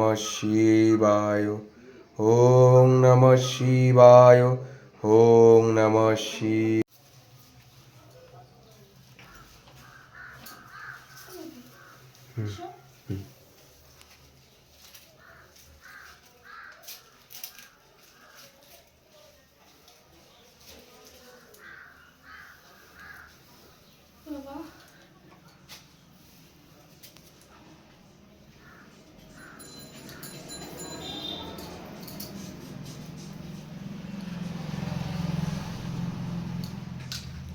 নমঃ শিবায়। ওম নমঃ শিবায়। ওম নমঃ শিবায়।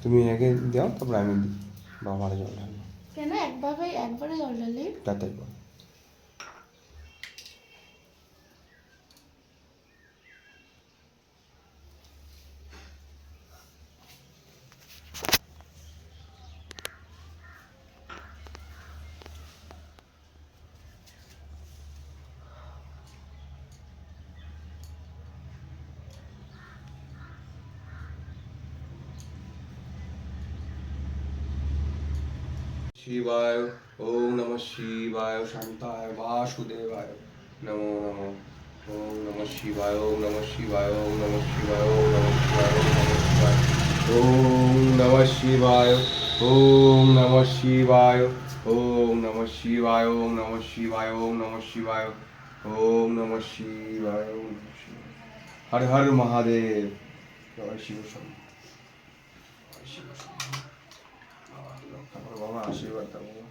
তুমি আগে দাও, তারপর আমি দিই। বাবার জল ঢালবো কেন? একবারে জল ঢালে? তাতে শিবায়। ওম নমঃ শিবায়। শান্তায় বাসুদেবায় নমো নমঃ। ওম নমঃ শিবায়। ওম নমঃ শিবায়। ওম নমঃ শিবায়। ওম নমঃ শিবায়। ওম নমঃ শিবায়। ওম নমঃ শিবায়। ওম নমঃ শিবায়। ওম নমঃ শিবায়। ওম নমঃ শিবায়। ওম নমঃ শিবায়। ওম নমঃ শিবায়। হর হর মহাদেব। জয় শিব শম্ভু। জয় শিব শম্ভু। বাবা রক্ষা করো, বাবা আশীর্বাদ দাও বাবা।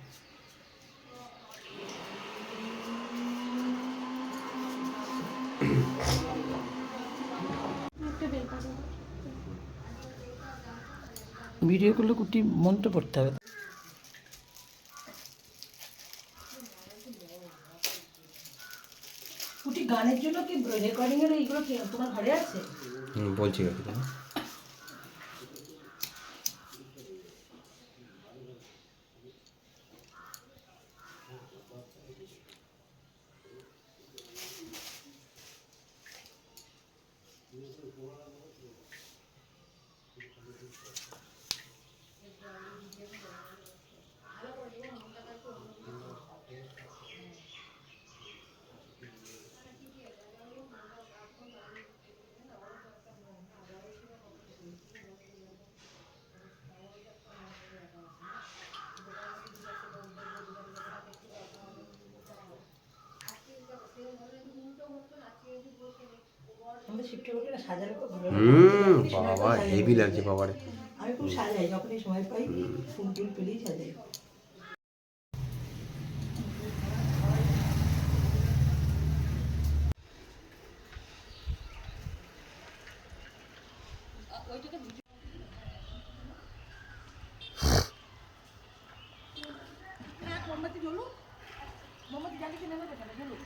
ভিডিওগুলো কুটি মন্ত্র পড়তে হবে। কুটি গানের জন্য কি রেকর্ডিং এর এইগুলো কি তোমার ঘরে আছে? বলছি বাবা হেভি লাগছে বাবারে। আমি খুব সাজাই, যখনই সময় পাই ফুল টুল পেলেই সাজাই। মোমবাতি জ্বলুক, মোমবাতি জ্বালিয়ে নেবে, জ্বলুক।